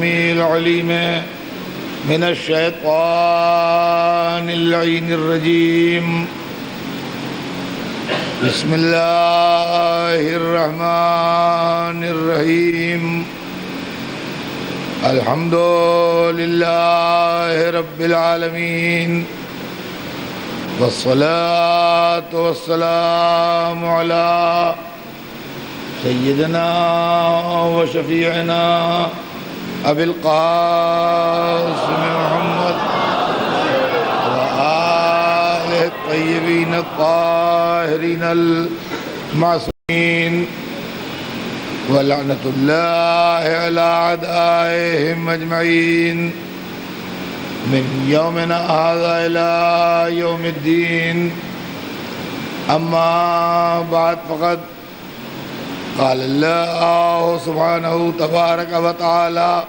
العليم من الشيطان اللعين الرجيم. بسم الله الرحمن الرحيم. الحمد لله رب العالمين، والصلاة والسلام على سيدنا وشفيعنا أبي القاسم محمد وآله الطيبين الطاهرين المعصومين، ولعنة الله على أعدائهم أجمعين من يومنا هذا إلى يوم الدين. أما بعد، فقد قال الله سبحانه تبارك وتعالى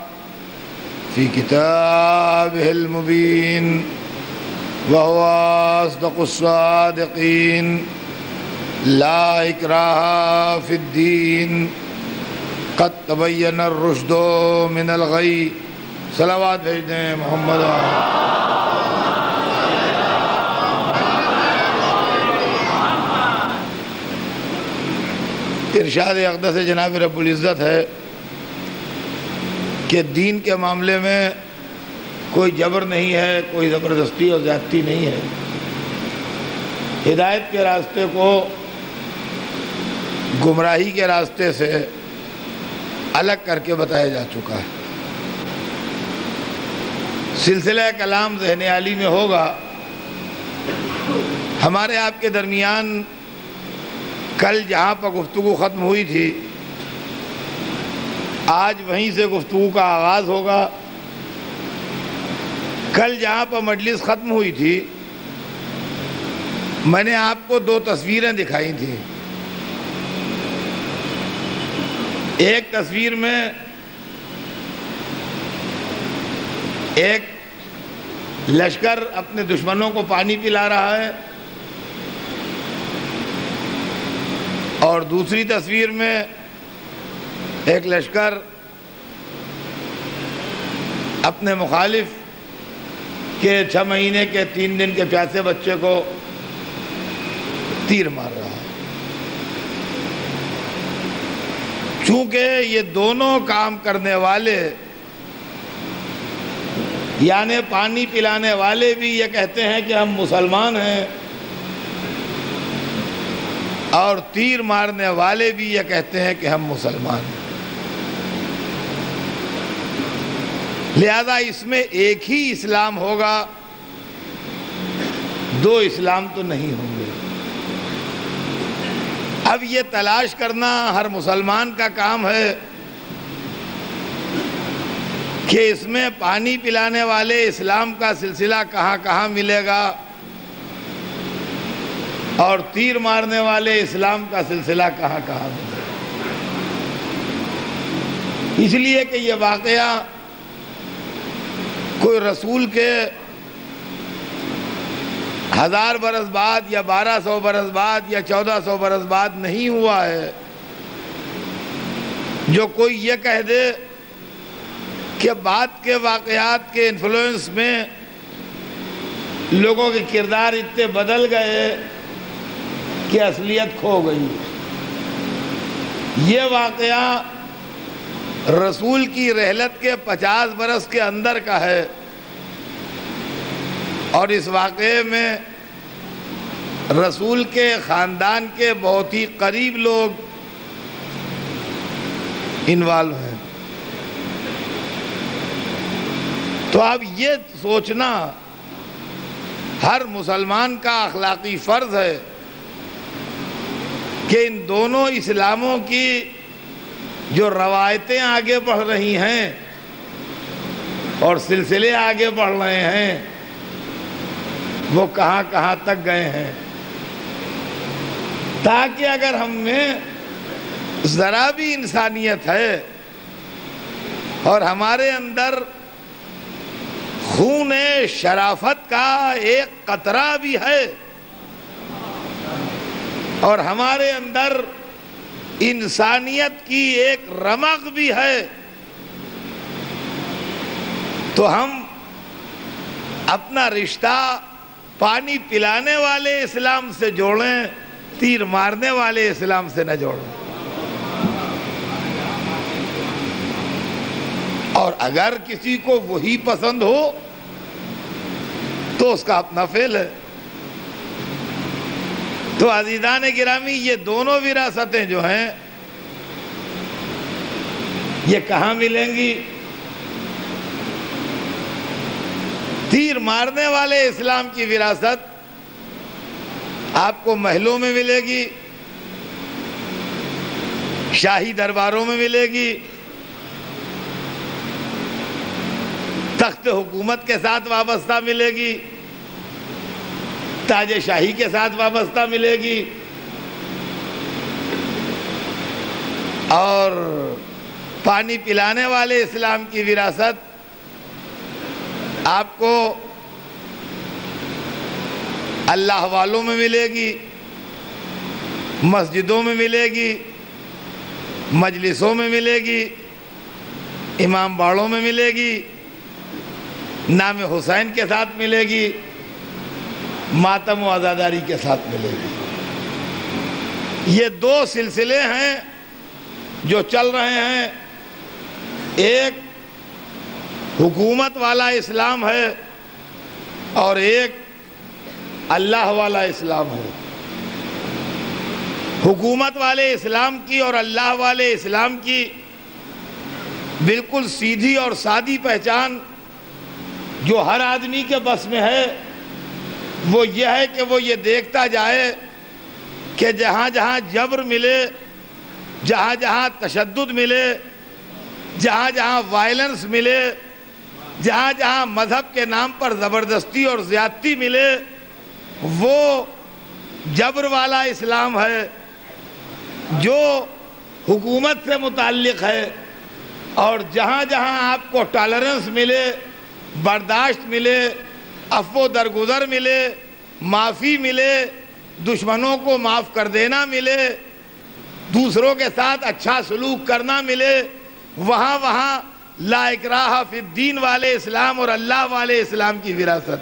في كتابه المبين، وهو أصدق الصادقين: لا إكراه في الدين، قد تبين الرشد من الغي. صلوات بھیج دیں محمد. ارشاد اقدس جناب رب العزت ہے کہ دین کے معاملے میں کوئی جبر نہیں ہے، کوئی زبردستی اور زیادتی نہیں ہے. ہدایت کے راستے کو گمراہی کے راستے سے الگ کر کے بتایا جا چکا ہے. سلسلہ کلام ذہن عالی میں ہوگا. ہمارے آپ کے درمیان کل جہاں پر گفتگو ختم ہوئی تھی، آج وہیں سے گفتگو کا آغاز ہوگا. کل جہاں پر مجلس ختم ہوئی تھی، میں نے آپ کو دو تصویریں دکھائی تھیں. ایک تصویر میں ایک لشکر اپنے دشمنوں کو پانی پلا رہا ہے، اور دوسری تصویر میں ایک لشکر اپنے مخالف کے 6 مہینے کے 3 دن کے پیاسے بچے کو تیر مار رہا ہے. چونکہ یہ دونوں کام کرنے والے، یعنی پانی پلانے والے بھی یہ کہتے ہیں کہ ہم مسلمان ہیں، اور تیر مارنے والے بھی یہ کہتے ہیں کہ ہم مسلمان ہیں. لہذا اس میں ایک ہی اسلام ہوگا، دو اسلام تو نہیں ہوں گے. اب یہ تلاش کرنا ہر مسلمان کا کام ہے کہ اس میں پانی پلانے والے اسلام کا سلسلہ کہاں کہاں ملے گا، اور تیر مارنے والے اسلام کا سلسلہ کہاں کہاں ملے گا. اس لیے کہ یہ واقعہ کوئی رسول کے 1000 برس بعد یا 1200 برس بعد یا 1400 برس بعد نہیں ہوا ہے جو کوئی یہ کہہ دے کہ بعد کے واقعات کے انفلوئنس میں لوگوں کے کردار اتنے بدل گئے کہ اصلیت کھو گئی. یہ واقعہ رسول کی رحلت کے 50 برس کے اندر کا ہے، اور اس واقعے میں رسول کے خاندان کے بہت ہی قریب لوگ انوالو ہیں. تو اب یہ سوچنا ہر مسلمان کا اخلاقی فرض ہے کہ ان دونوں اسلاموں کی جو روایتیں آگے بڑھ رہی ہیں اور سلسلے آگے بڑھ رہے ہیں، وہ کہاں کہاں تک گئے ہیں، تاکہ اگر ہم میں ذرا بھی انسانیت ہے اور ہمارے اندر خون شرافت کا ایک قطرہ بھی ہے، اور ہمارے اندر انسانیت کی ایک رمق بھی ہے، تو ہم اپنا رشتہ پانی پلانے والے اسلام سے جوڑیں، تیر مارنے والے اسلام سے نہ جوڑیں۔ اور اگر کسی کو وہی پسند ہو تو اس کا اپنا فعل ہے۔ تو عزیزان گرامی، یہ دونوں وراثتیں جو ہیں یہ کہاں ملیں گی؟ تیر مارنے والے اسلام کی وراثت آپ کو محلوں میں ملے گی، شاہی درباروں میں ملے گی، تخت حکومت کے ساتھ وابستہ ملے گی، تاج شاہی کے ساتھ وابستہ ملے گی، اور پانی پلانے والے اسلام کی وراثت آپ کو اللہ والوں میں ملے گی، مسجدوں میں ملے گی، مجلسوں میں ملے گی، امام باڑوں میں ملے گی، نام حسین کے ساتھ ملے گی، ماتم و عزاداری کے ساتھ ملے گی۔ یہ دو سلسلے ہیں جو چل رہے ہیں، ایک حکومت والا اسلام ہے اور ایک اللہ والا اسلام ہے۔ حکومت والے اسلام کی اور اللہ والے اسلام کی بالکل سیدھی اور سادی پہچان جو ہر آدمی کے بس میں ہے وہ یہ ہے کہ وہ یہ دیکھتا جائے کہ جہاں جہاں جبر ملے، جہاں جہاں تشدد ملے، جہاں جہاں وائلنس ملے، جہاں جہاں مذہب کے نام پر زبردستی اور زیادتی ملے، وہ جبر والا اسلام ہے جو حکومت سے متعلق ہے۔ اور جہاں جہاں آپ کو ٹالرنس ملے، برداشت ملے، عفو درگزر ملے، معافی ملے، دشمنوں کو معاف کر دینا ملے، دوسروں کے ساتھ اچھا سلوک کرنا ملے، وہاں وہاں لا اکراہ فی الدین والے اسلام اور اللہ والے اسلام کی وراثت۔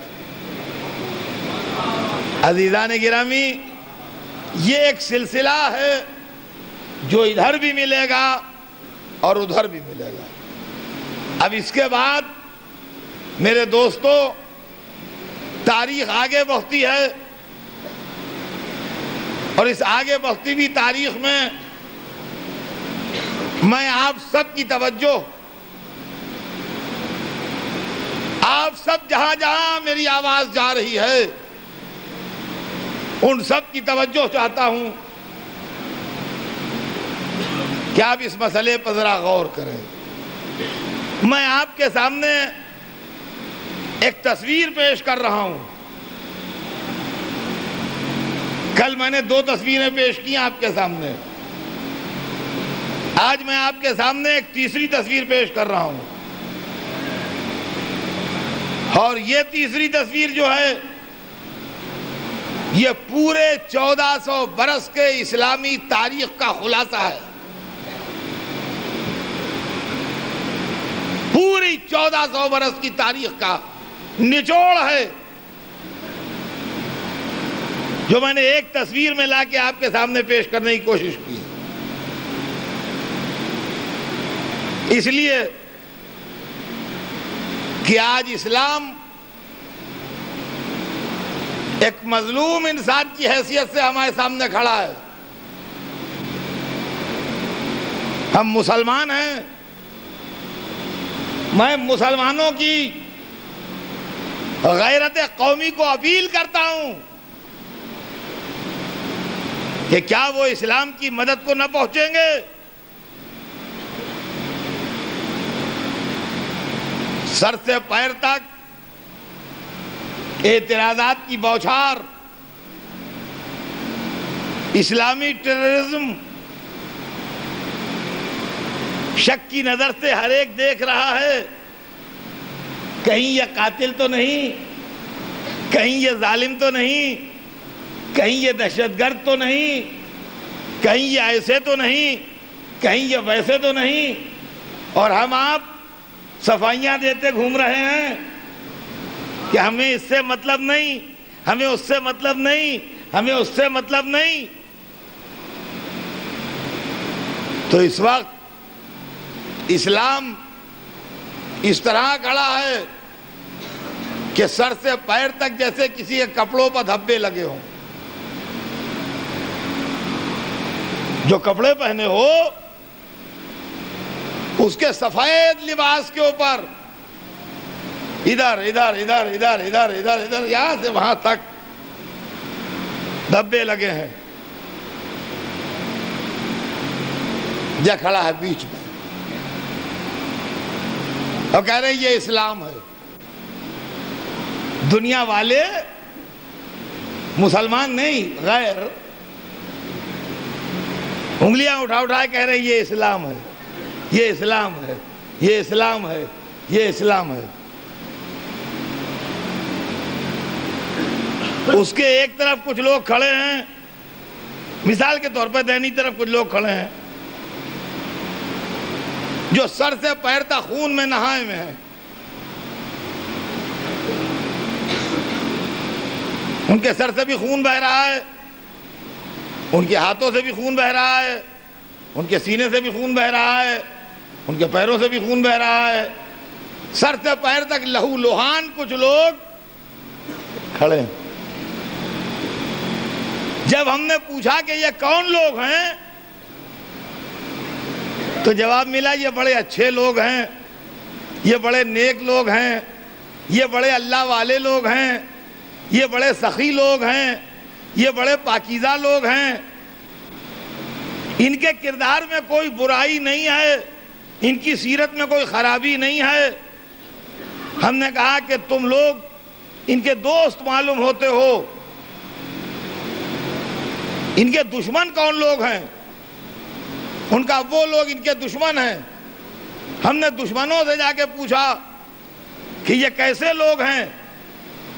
عزیزان گرامی، یہ ایک سلسلہ ہے جو ادھر بھی ملے گا اور ادھر بھی ملے گا۔ اب اس کے بعد میرے دوستو، تاریخ آگے بڑھتی ہے، اور اس آگے بڑھتی ہوئی تاریخ میں میں آپ سب کی توجہ، آپ سب جہاں جہاں میری آواز جا رہی ہے ان سب کی توجہ چاہتا ہوں کہ آپ اس مسئلے پر ذرا غور کریں۔ میں آپ کے سامنے ایک تصویر پیش کر رہا ہوں۔ کل میں نے 2 تصویریں پیش کی آپ کے سامنے، آج میں آپ کے سامنے ایک تیسری تصویر پیش کر رہا ہوں، اور یہ تیسری تصویر جو ہے یہ پورے 1400 برس کے اسلامی تاریخ کا خلاصہ ہے۔ پوری 1400 برس کی تاریخ کا نچوڑ ہے جو میں نے ایک تصویر میں لا کے آپ کے سامنے پیش کرنے کی کوشش کی۔ اس لیے کہ آج اسلام ایک مظلوم انسان کی حیثیت سے ہمارے سامنے کھڑا ہے۔ ہم مسلمان ہیں، میں مسلمانوں کی غیرت قومی کو اپیل کرتا ہوں کہ کیا وہ اسلام کی مدد کو نہ پہنچیں گے؟ سر سے پیر تک اعتراضات کی بوچھار، اسلامی ٹیررزم، شک کی نظر سے ہر ایک دیکھ رہا ہے کہیں یہ قاتل تو نہیں، کہیں یہ ظالم تو نہیں، کہیں یہ دہشت گرد تو نہیں، کہیں یہ ایسے تو نہیں، کہیں یہ ویسے تو نہیں، اور ہم آپ صفائیاں دیتے گھوم رہے ہیں کہ ہمیں اس سے مطلب نہیں، ہمیں اس سے مطلب نہیں، ہمیں اس سے مطلب نہیں. تو اس وقت اسلام اس طرح کھڑا ہے کہ سر سے پیر تک جیسے کسی کے کپڑوں پر دھبے لگے ہوں. جو کپڑے پہنے ہو اس کے سفید لباس کے اوپر ادھر ادھر ادھر ادھر ادھر ادھر ادھر یہاں سے وہاں تک دھبے لگے ہیں. یہ کھڑا ہے بیچ میں اور کہہ رہے ہیں یہ اسلام ہے. دنیا والے مسلمان نہیں، غیر انگلیاں اٹھا اٹھا کہہ رہے ہیں یہ اسلام ہے، یہ اسلام ہے، یہ اسلام ہے، یہ اسلام ہے. اس کے ایک طرف کچھ لوگ کھڑے ہیں، مثال کے طور پر دہنی طرف کچھ لوگ کھڑے ہیں جو سر سے پیر تک خون میں نہائے ہوئے ہیں. ان کے سر سے بھی خون بہ رہا ہے، ان کے ہاتھوں سے بھی خون بہ رہا ہے، ان کے سینے سے بھی خون بہ رہا ہے، ان کے پیروں سے بھی خون بہ رہا ہے. سر سے پیر تک لہو لہان کچھ لوگ کھڑے ہیں. جب ہم نے پوچھا کہ یہ کون لوگ ہیں تو جواب ملا یہ بڑے اچھے لوگ ہیں، یہ بڑے نیک لوگ ہیں، یہ بڑے اللہ والے لوگ ہیں، یہ بڑے سخی لوگ ہیں، یہ بڑے پاکیزہ لوگ ہیں. ان کے کردار میں کوئی برائی نہیں ہے، ان کی سیرت میں کوئی خرابی نہیں ہے. ہم نے کہا کہ تم لوگ ان کے دوست معلوم ہوتے ہو، ان کے دشمن کون لوگ ہیں؟ ان کا وہ لوگ ان کے دشمن ہیں. ہم نے دشمنوں سے جا کے پوچھا کہ یہ کیسے لوگ ہیں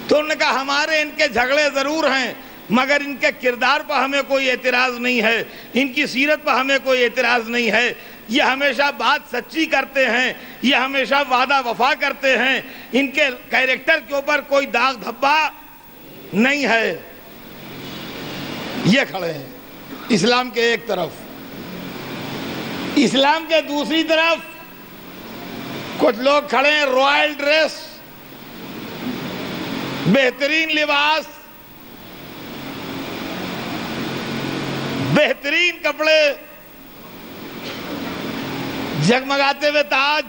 تو انہوں نے کہا ہمارے ان کے جھگڑے ضرور ہیں مگر ان کے کردار پر ہمیں کوئی اعتراض نہیں ہے، ان کی سیرت پر ہمیں کوئی اعتراض نہیں ہے. یہ ہمیشہ بات سچی کرتے ہیں، یہ ہمیشہ وعدہ وفا کرتے ہیں، ان کے کیریکٹر کے اوپر کوئی داغ دھبا نہیں ہے. یہ کھڑے ہیں اسلام کے ایک طرف. اسلام کے دوسری طرف کچھ لوگ کھڑے ہیں رائل ڈریس، بہترین لباس، بہترین کپڑے، جگمگاتے ہوئے تاج،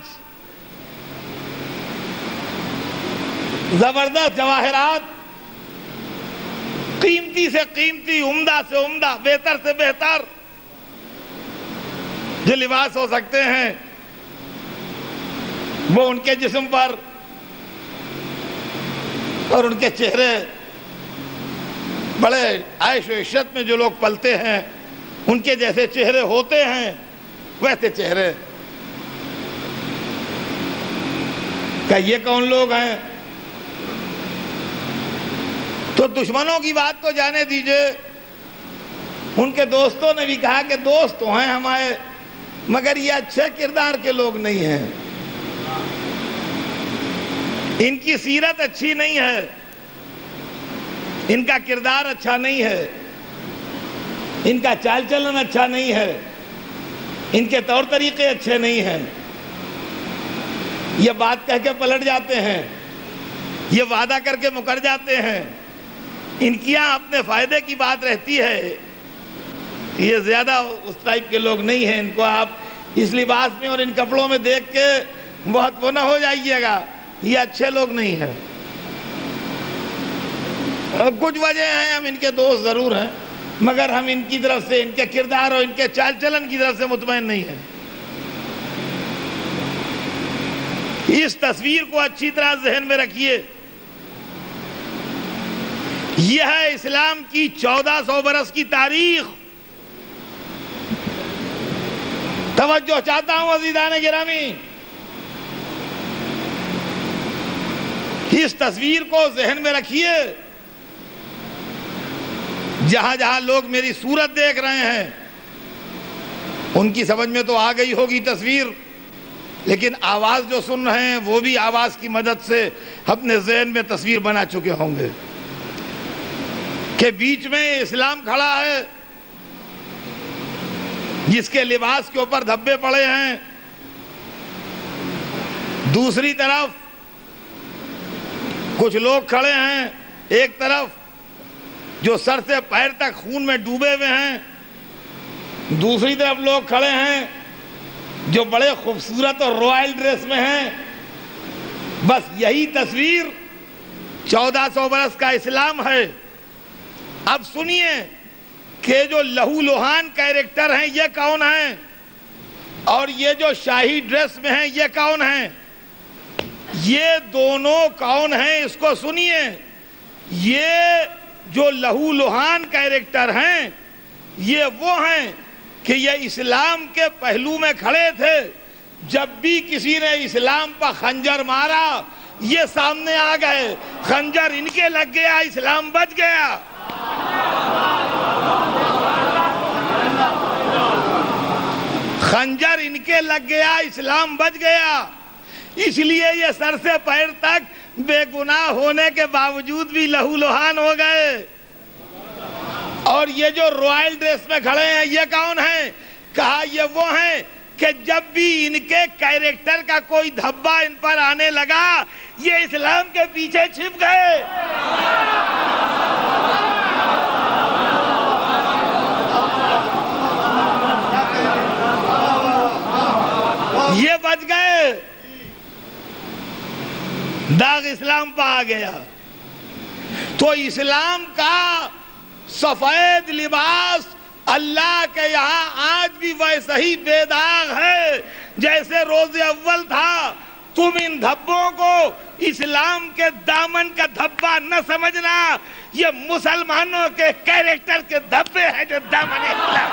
زبردست جواہرات، قیمتی سے قیمتی، عمدہ سے عمدہ، بہتر سے بہتر جو لباس ہو سکتے ہیں وہ ان کے جسم پر اور ان کے چہرے، بڑے عیش و عشرت میں جو لوگ پلتے ہیں ان کے جیسے چہرے ہوتے ہیں ویسے چہرے. کہ یہ کون لوگ ہیں؟ تو دشمنوں کی بات کو جانے دیجئے. ان کے دوستوں نے بھی کہا کہ دوست تو ہیں ہمارے مگر یہ اچھے کردار کے لوگ نہیں ہیں، ان کی سیرت اچھی نہیں ہے، ان کا کردار اچھا نہیں ہے، ان کا چال چلن اچھا نہیں ہے، ان کے طور طریقے اچھے نہیں ہیں. یہ بات کہہ کے پلٹ جاتے ہیں، یہ وعدہ کر کے مکر جاتے ہیں. ان کی یہاں اپنے فائدے کی بات رہتی ہے. یہ زیادہ اس ٹائپ کے لوگ نہیں ہیں. ان کو آپ اس لباس میں اور ان کپڑوں میں دیکھ کے بہت وہ نہ ہو جائیے گا، یہ اچھے لوگ نہیں ہیں. کچھ وجہ ہیں، ہم ان کے دوست ضرور ہیں مگر ہم ان کی طرف سے، ان کے کردار اور ان کے چال چلن کی طرف سے مطمئن نہیں ہیں. اس تصویر کو اچھی طرح ذہن میں رکھیے. یہ ہے اسلام کی 1400 برس کی تاریخ. توجہ چاہتا ہوں عزیزان گرامی، اس تصویر کو ذہن میں رکھیے. جہاں جہاں لوگ میری صورت دیکھ رہے ہیں ان کی سمجھ میں تو آ گئی ہوگی تصویر. لیکن آواز جو سن رہے ہیں وہ بھی آواز کی مدد سے اپنے ذہن میں تصویر بنا چکے ہوں گے کہ بیچ میں اسلام کھڑا ہے جس کے لباس کے اوپر دھبے پڑے ہیں، دوسری طرف کچھ لوگ کھڑے ہیں، ایک طرف جو سر سے پیر تک خون میں ڈوبے ہوئے ہیں، دوسری طرف لوگ کھڑے ہیں جو بڑے خوبصورت اور رائل ڈریس میں ہیں۔ بس یہی تصویر 1400 برس کا اسلام ہے۔ اب سنیے کہ جو لہو لوہان کیریکٹر ہیں یہ کون ہیں، اور یہ جو شاہی ڈریس میں ہیں یہ کون ہیں؟ یہ دونوں کون ہیں اس کو سنیے۔ یہ جو لہو لوہان کیریکٹر ہیں یہ وہ ہیں کہ یہ اسلام کے پہلو میں کھڑے تھے، جب بھی کسی نے اسلام پر خنجر مارا یہ سامنے آ گئے، خنجر ان کے لگ گیا، اسلام بچ گیا۔ خنجر ان کے لگ گیا، اسلام بچ گیا۔ اس لیے یہ سر سے پیر تک بے گناہ ہونے کے باوجود بھی لہو لوہان ہو گئے۔ اور یہ جو رائل ڈریس میں کھڑے ہیں یہ کون ہیں؟ کہا یہ وہ ہیں کہ جب بھی ان کے کیریکٹر کا کوئی دھبا ان پر آنے لگا یہ اسلام کے پیچھے چھپ گئے۔ یہ بچ گئے، داغ اسلام پہ آ گیا۔ تو اسلام کا سفید لباس اللہ کے یہاں آج بھی ویسا ہی بے داغ ہے جیسے روز اول تھا۔ تم ان دھبوں کو اسلام کے دامن کا دھبا نہ سمجھنا، یہ مسلمانوں کے کیریکٹر کے دھبے ہیں جو دامن اسلام۔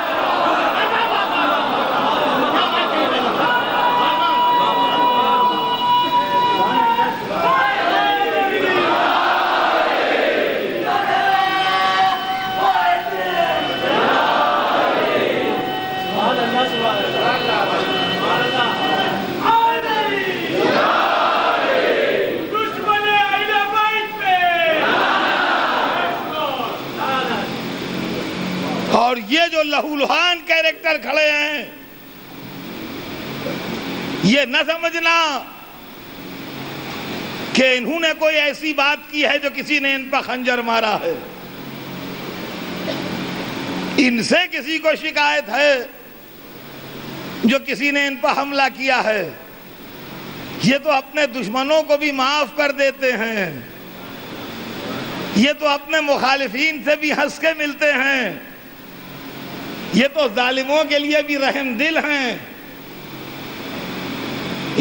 اور یہ جو لہو لوہان کیریکٹر کھڑے ہیں یہ نہ سمجھنا کہ انہوں نے کوئی ایسی بات کی ہے جو کسی نے ان پر خنجر مارا ہے۔ ان سے کسی کو شکایت ہے جو کسی نے ان پر حملہ کیا ہے، یہ تو اپنے دشمنوں کو بھی معاف کر دیتے ہیں، یہ تو اپنے مخالفین سے بھی ہنس کے ملتے ہیں، یہ تو ظالموں کے لیے بھی رحم دل ہیں۔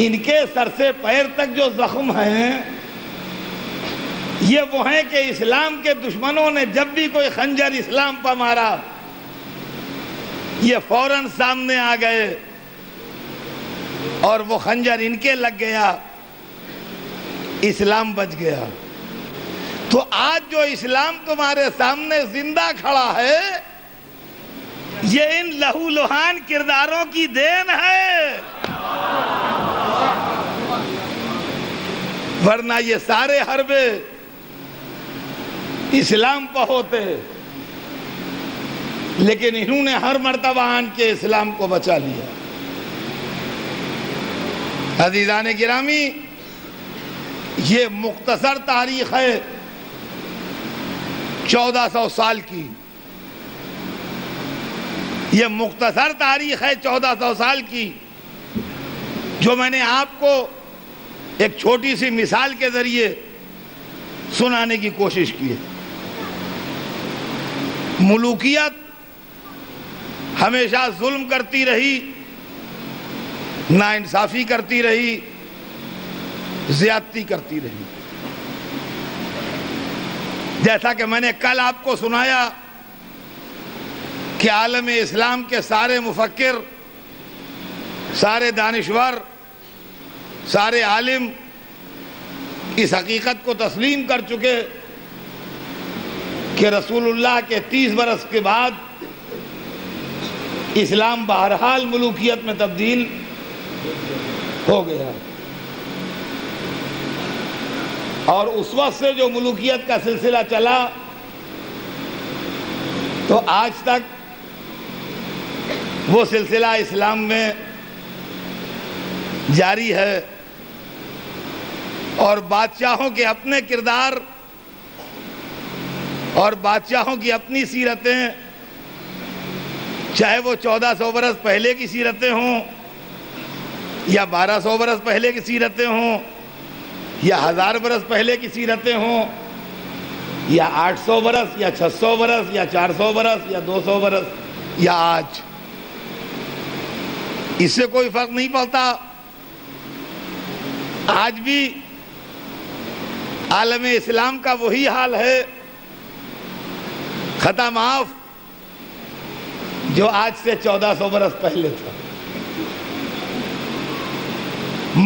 ان کے سر سے پیر تک جو زخم ہیں یہ وہ ہیں کہ اسلام کے دشمنوں نے جب بھی کوئی خنجر اسلام پر مارا یہ فوراً سامنے آ گئے اور وہ خنجر ان کے لگ گیا، اسلام بچ گیا۔ تو آج جو اسلام تمہارے سامنے زندہ کھڑا ہے یہ ان لہو لوہان کرداروں کی دین ہے، ورنہ یہ سارے حربے اسلام پہ ہوتے، لیکن انہوں نے ہر مرتبہ آن کے اسلام کو بچا لیا۔ عزیزان گرامی، یہ مختصر تاریخ ہے 1400 سال کی، یہ مختصر تاریخ ہے 1400 سال کی، جو میں نے آپ کو ایک چھوٹی سی مثال کے ذریعے سنانے کی کوشش کی ہے۔ ملوکیت ہمیشہ ظلم کرتی رہی، ناانصافی کرتی رہی، زیادتی کرتی رہی۔ جیسا کہ میں نے کل آپ کو سنایا کہ عالم اسلام کے سارے مفکر، سارے دانشور، سارے عالم اس حقیقت کو تسلیم کر چکے کہ رسول اللہ کے 30 برس کے بعد اسلام بہرحال ملوکیت میں تبدیل ہو گیا. اور اس وقت سے جو ملوکیت کا سلسلہ چلا تو آج تک وہ سلسلہ اسلام میں جاری ہے. اور بادشاہوں کے اپنے کردار اور بادشاہوں کی اپنی سیرتیں، چاہے وہ 1400 برس پہلے کی سیرتیں ہوں یا 1200 برس پہلے کی سیرتیں ہوں یا 1000 برس پہلے کی سیرتیں ہوں یا 800 برس یا 600 برس یا 400 برس یا 200 برس یا آج، اس سے کوئی فرق نہیں پڑتا. آج بھی عالم اسلام کا وہی حال ہے، خطا معاف، جو آج سے 1400 برس پہلے تھا.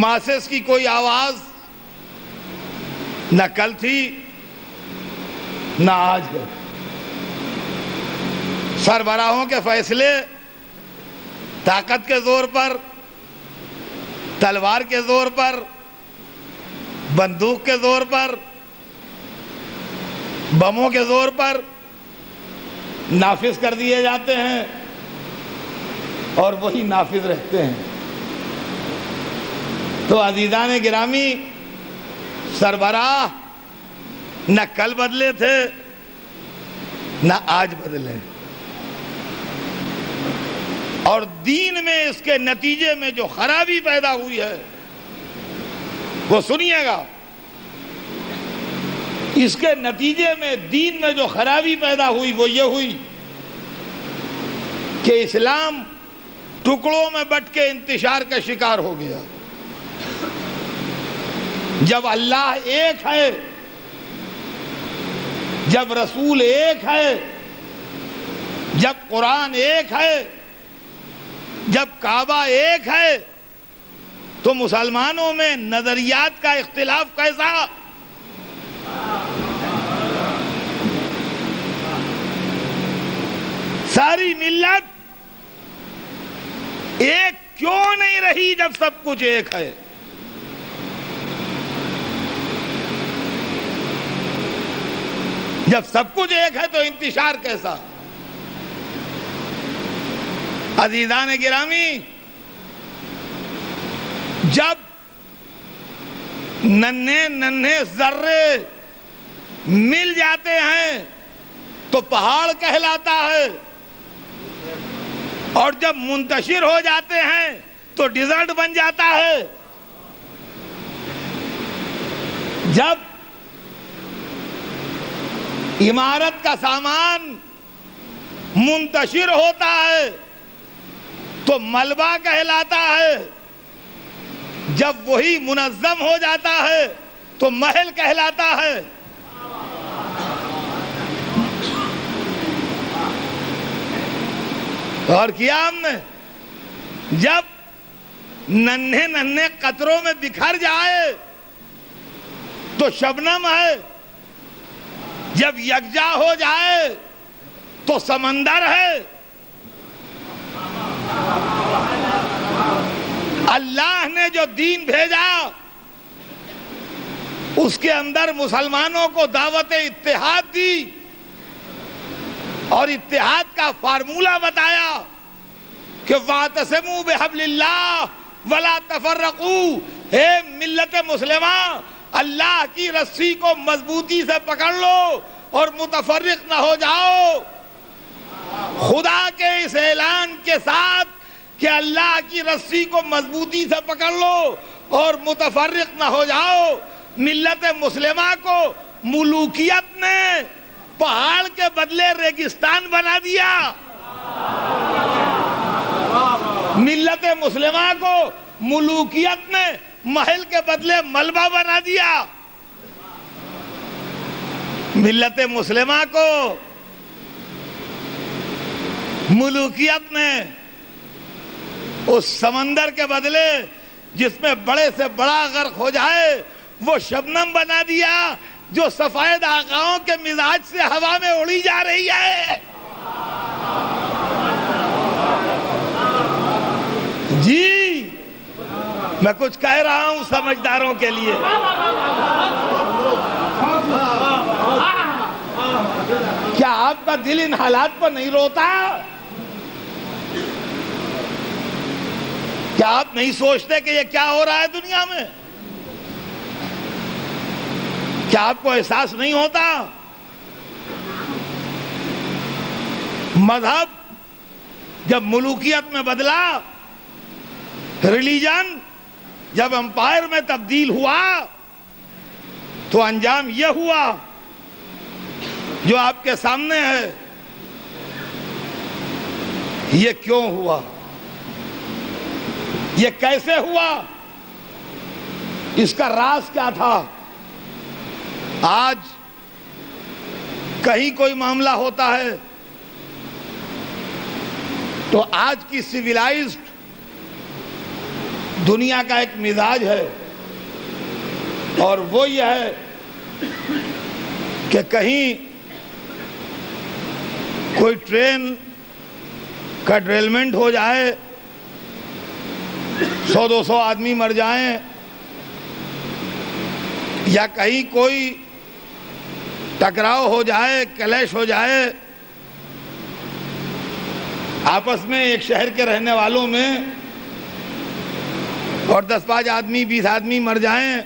ماسس کی کوئی آواز نہ کل تھی نہ آج ہے. سربراہوں کے فیصلے طاقت کے زور پر، تلوار کے زور پر، بندوق کے زور پر، بموں کے زور پر نافذ کر دیے جاتے ہیں اور وہی نافذ رہتے ہیں. تو عزیزان گرامی، سربراہ نہ کل بدلے تھے نہ آج بدلے، اور دین میں اس کے نتیجے میں جو خرابی پیدا ہوئی ہے وہ سنیے گا. اس کے نتیجے میں دین میں جو خرابی پیدا ہوئی وہ یہ ہوئی کہ اسلام ٹکڑوں میں بٹ کے انتشار کا شکار ہو گیا. جب اللہ ایک ہے، جب رسول ایک ہے، جب قرآن ایک ہے، جب کعبہ ایک ہے، تو مسلمانوں میں نظریات کا اختلاف کیسا؟ ساری ملت ایک کیوں نہیں رہی جب سب کچھ ایک ہے؟ جب سب کچھ ایک ہے تو انتشار کیسا؟ عزیزان گرامی، جب ننھے ذرے مل جاتے ہیں تو پہاڑ کہلاتا ہے، اور جب منتشر ہو جاتے ہیں تو ڈیزرٹ بن جاتا ہے. جب عمارت کا سامان منتشر ہوتا ہے تو ملبہ کہلاتا ہے، جب وہی منظم ہو جاتا ہے تو محل کہلاتا ہے. اور کیا ہم نے؟ جب ننھے قطروں میں بکھر جائے تو شبنم ہے، جب یکجا ہو جائے تو سمندر ہے. اللہ نے جو دین بھیجا اس کے اندر مسلمانوں کو دعوت اتحاد دی اور اتحاد کا فارمولہ بتایا کہ وَاعْتَصِمُوا بِحَبْلِ اللَّهِ وَلَا تَفَرَّقُوا. اے ملت مسلمہ، اللہ کی رسی کو مضبوطی سے پکڑ لو اور متفرق نہ ہو جاؤ. خدا کے اس اعلان کے ساتھ کہ اللہ کی رسی کو مضبوطی سے پکڑ لو اور متفرق نہ ہو جاؤ، ملت مسلمہ کو ملوکیت نے پہاڑ کے بدلے ریگستان بنا دیا. ملت مسلمہ کو ملوکیت نے محل کے بدلے ملبہ بنا دیا. ملت مسلمہ کو ملوکیت نے اس سمندر کے بدلے جس میں بڑے سے بڑا غرق ہو جائے وہ شبنم بنا دیا جو سفید آقاؤں کے مزاج سے ہوا میں اڑی جا رہی ہے. جی میں کچھ کہہ رہا ہوں سمجھداروں کے لیے. کیا آپ کا دل ان حالات پر نہیں روتا؟ کیا آپ نہیں سوچتے کہ یہ کیا ہو رہا ہے دنیا میں؟ کیا آپ کو احساس نہیں ہوتا؟ مذہب جب ملوکیت میں بدلا، ریلیجن جب امپائر میں تبدیل ہوا، تو انجام یہ ہوا جو آپ کے سامنے ہے. یہ کیوں ہوا؟ یہ کیسے ہوا؟ اس کا راز کیا تھا؟ آج کہیں کوئی معاملہ ہوتا ہے تو آج کی سویلائزڈ دنیا کا ایک مزاج ہے، اور وہ یہ ہے کہ کہیں کوئی ٹرین کا ڈریلمنٹ ہو جائے، 100-200 آدمی مر جائیں، یا کہیں کوئی ٹکراؤ ہو جائے، کلیش ہو جائے آپس میں، ایک شہر کے رہنے والوں میں، اور 10-5 آدمی 20 آدمی مر جائیں،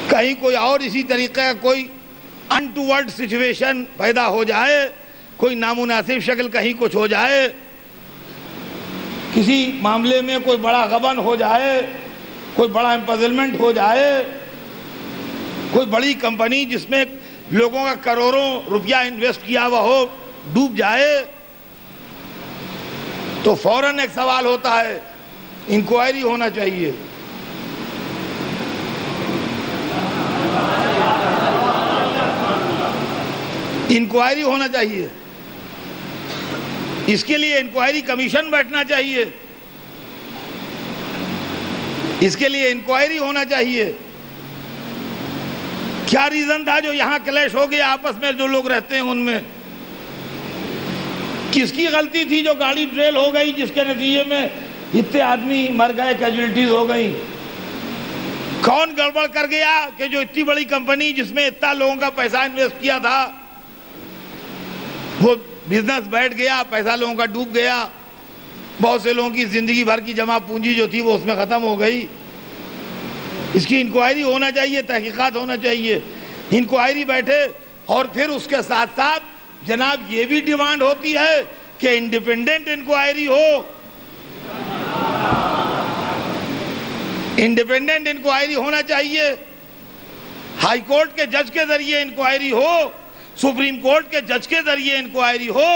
کہیں کوئی اور اسی طریقے کا کوئی انٹورڈ سچویشن پیدا ہو جائے، کوئی نامناسب شکل کہیں کچھ ہو جائے، کسی معاملے میں کوئی بڑا غبن ہو جائے، کوئی بڑا امپیزلمنٹ ہو جائے، کوئی بڑی کمپنی جس میں لوگوں کا کروڑوں روپیہ انویسٹ کیا ہوا ہو ڈوب جائے، تو فوراً ایک سوال ہوتا ہے، انکوائری ہونا چاہیے. انکوائری ہونا چاہیے. اس کے لیے انکوائری کمیشن بیٹھنا چاہیے. اس کے لیے انکوائری ہونا چاہیے. کیا ریزن تھا جو یہاں کلیش ہو گیا آپس میں جو لوگ رہتے ہیں ان میں؟ کس کی غلطی تھی جو گاڑی ڈریل ہو گئی جس کے نتیجے میں اتنے آدمی مر گئے، کیجولٹیز ہو گئی؟ کون گڑبڑ کر گیا کہ جو اتنی بڑی کمپنی جس میں اتنا لوگوں کا پیسہ انویسٹ کیا تھا وہ بزنس بیٹھ گیا، پیسہ لوگوں کا ڈوب گیا، بہت سے لوگوں کی زندگی بھر کی جمع پونجی جو تھی وہ اس میں ختم ہو گئی. اس کی انکوائری ہونا چاہیے، تحقیقات ہونا چاہیے. انکوائری بیٹھے، اور پھر اس کے ساتھ ساتھ جناب یہ بھی ڈیمانڈ ہوتی ہے کہ انڈیپینڈنٹ انکوائری ہو. انڈیپینڈنٹ انکوائری ہونا چاہیے. ہائی کورٹ کے جج کے ذریعے انکوائری ہو، سپریم کورٹ کے جج کے ذریعے انکوائری ہو.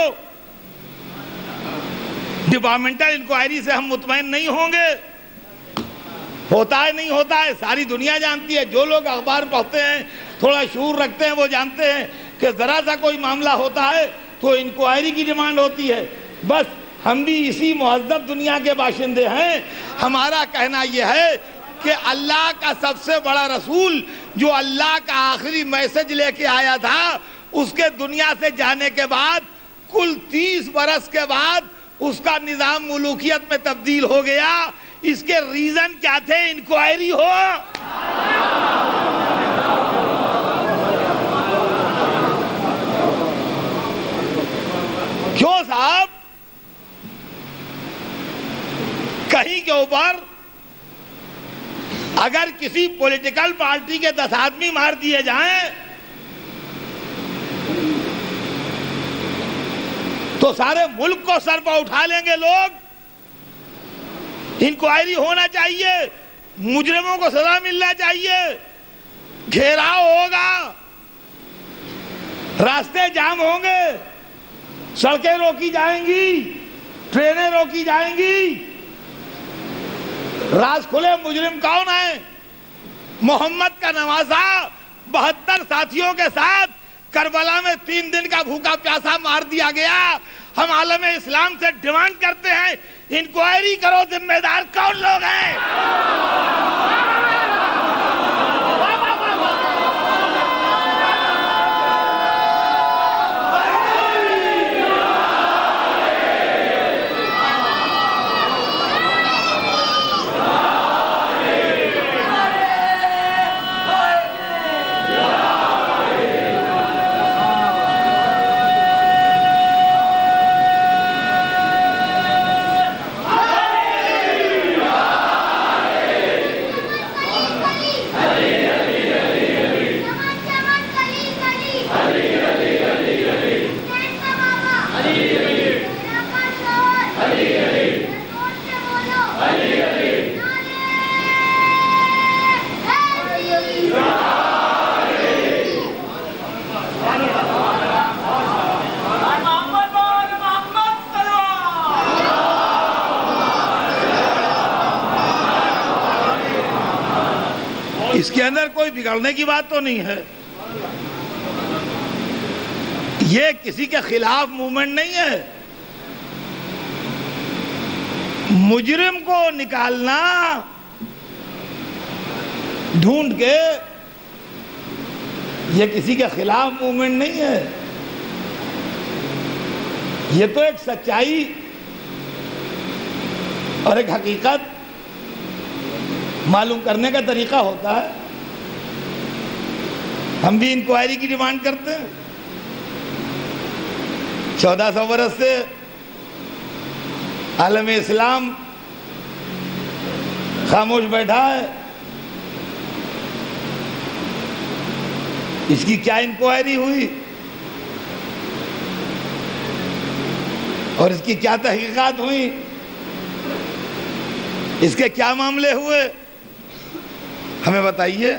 ڈپارٹمنٹل انکوائری سے ہم مطمئن نہیں ہوں گے. ہوتا ہے نہیں ہوتا ہے ساری دنیا جانتی ہے. جو لوگ اخبار پڑھتے ہیں، تھوڑا شعور رکھتے ہیں، وہ جانتے ہیں کہ ذرا سا کوئی معاملہ ہوتا ہے تو انکوائری کی ڈیمانڈ ہوتی ہے. بس ہم بھی اسی مہذب دنیا کے باشندے ہیں. ہمارا کہنا یہ ہے کہ اللہ کا سب سے بڑا رسول جو اللہ کا آخری میسج لے کے آیا تھا، اس کے دنیا سے جانے کے بعد کل 30 برس کے بعد اس کا نظام ملوکیت میں تبدیل ہو گیا. اس کے ریزن کیا تھے؟ انکوائری ہو. کیوں صاحب؟ کہیں کے اوپر اگر کسی پولیٹیکل پارٹی کے 10 آدمی مار دیے جائیں تو سارے ملک کو سر پر اٹھا لیں گے لوگ. انکوائری ہونا چاہیے، مجرموں کو سزا ملنا چاہیے، گھیراؤ ہوگا، راستے جام ہوں گے، سڑکیں روکی جائیں گی، ٹرینیں روکی جائیں گی. راز کھلے مجرم کون ہے؟ محمد کا نواسا 72 ساتھیوں کے ساتھ کربلا میں 3 دن کا بھوکا پیاسا مار دیا گیا. ہم عالم اسلام سے ڈیمانڈ کرتے ہیں انکوائری کرو، ذمہ دار کون لوگ ہیں؟ اس کے اندر کوئی بگڑنے کی بات تو نہیں ہے. یہ کسی کے خلاف موومنٹ نہیں ہے. مجرم کو نکالنا ڈھونڈ کے یہ کسی کے خلاف موومنٹ نہیں ہے. یہ تو ایک سچائی اور ایک حقیقت معلوم کرنے کا طریقہ ہوتا ہے. ہم بھی انکوائری کی ڈیمانڈ کرتے ہیں. 1400 برس سے عالم اسلام خاموش بیٹھا ہے. اس کی کیا انکوائری ہوئی اور اس کی کیا تحقیقات ہوئی؟ اس کے کیا معاملے ہوئے؟ ہمیں بتائیے.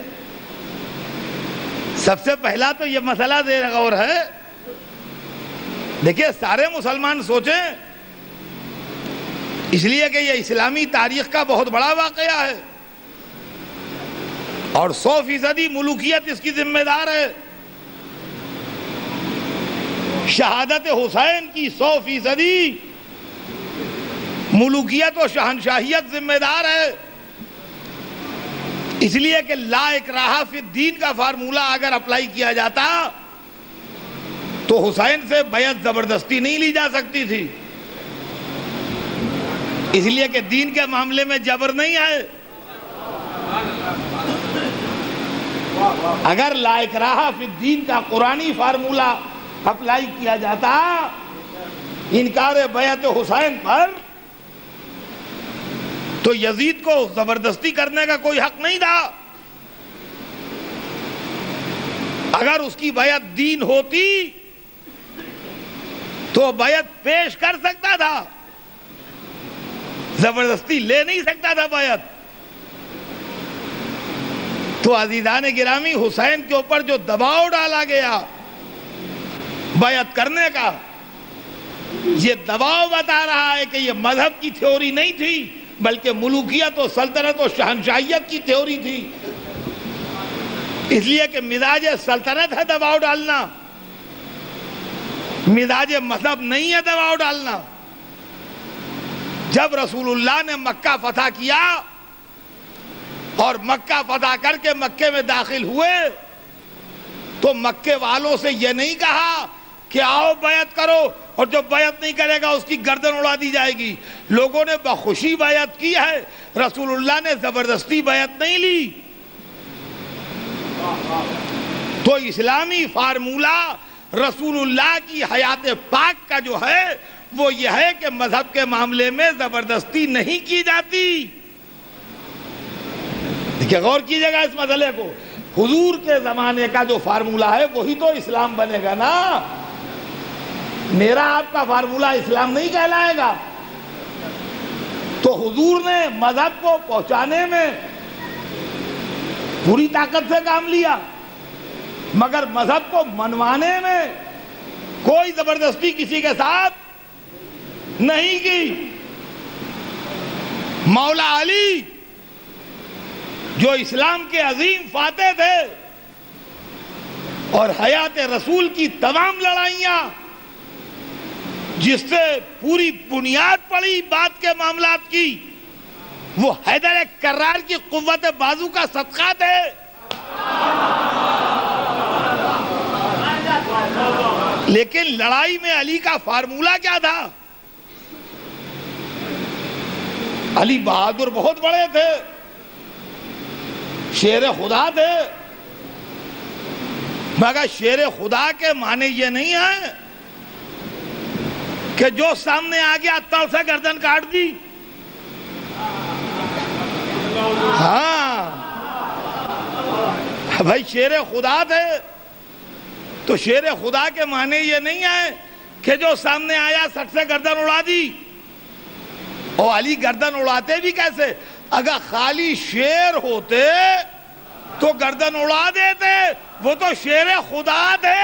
سب سے پہلا تو یہ مسئلہ زیر غور ہے. دیکھیے سارے مسلمان سوچیں، اس لیے کہ یہ اسلامی تاریخ کا بہت بڑا واقعہ ہے اور 100% ملوکیت اس کی ذمہ دار ہے. شہادت حسین کی 100% ملوکیت و شہنشاہیت ذمہ دار ہے. اس لیے کہ لا اکراہ فی الدین کا فارمولہ اگر اپلائی کیا جاتا تو حسین سے بیعت زبردستی نہیں لی جا سکتی تھی. اس لیے کہ دین کے معاملے میں جبر نہیں ہے. اگر لا اکراہ فی الدین کا قرآنی فارمولہ اپلائی کیا جاتا انکار بیعت حسین پر تو یزید کو زبردستی کرنے کا کوئی حق نہیں تھا. اگر اس کی بیعت دین ہوتی تو بیعت پیش کر سکتا تھا، زبردستی لے نہیں سکتا تھا بیعت. تو عزیزان گرامی، حسین کے اوپر جو دباؤ ڈالا گیا بیعت کرنے کا، یہ دباؤ بتا رہا ہے کہ یہ مذہب کی تھیوری نہیں تھی بلکہ ملوکیت و سلطنت و شہنشاہیت کی تھیوری تھی. اس لیے کہ مزاج سلطنت ہے دباؤ ڈالنا، مزاج مذہب نہیں ہے دباؤ ڈالنا. جب رسول اللہ نے مکہ فتح کیا اور مکہ فتح کر کے مکے میں داخل ہوئے تو مکے والوں سے یہ نہیں کہا کہ آؤ بیعت کرو اور جو بیعت نہیں کرے گا اس کی گردن اڑا دی جائے گی. لوگوں نے بخوشی بیعت کی ہے. رسول اللہ نے زبردستی بیعت نہیں لی. تو اسلامی فارمولہ رسول اللہ کی حیات پاک کا جو ہے وہ یہ ہے کہ مذہب کے معاملے میں زبردستی نہیں کی جاتی. دیکھیں غور کیجئے گا اس مسئلے کو. حضور کے زمانے کا جو فارمولہ ہے وہی تو اسلام بنے گا نا. میرا آپ کا فارمولہ اسلام نہیں کہلائے گا. تو حضور نے مذہب کو پہنچانے میں پوری طاقت سے کام لیا مگر مذہب کو منوانے میں کوئی زبردستی کسی کے ساتھ نہیں کی. مولا علی جو اسلام کے عظیم فاتح تھے اور حیات رسول کی تمام لڑائیاں جس سے پوری بنیاد پڑی بات کے معاملات کی، وہ حیدر کرار کی قوت بازو کا صدقہ تھے. لیکن لڑائی میں علی کا فارمولہ کیا تھا؟ علی بہادر بہت بڑے تھے، شیر خدا تھے، مگر شیر خدا کے معنی یہ نہیں ہے کہ جو سامنے آ گیا تل سے گردن کاٹ دی. ہاں بھائی شیر خدا تھے تو شیر خدا کے معنی یہ نہیں ہے کہ جو سامنے آیا سٹ سے گردن اڑا دی. اور علی گردن اڑاتے بھی کیسے؟ اگر خالی شیر ہوتے تو گردن اڑا دیتے، وہ تو شیر خدا تھے.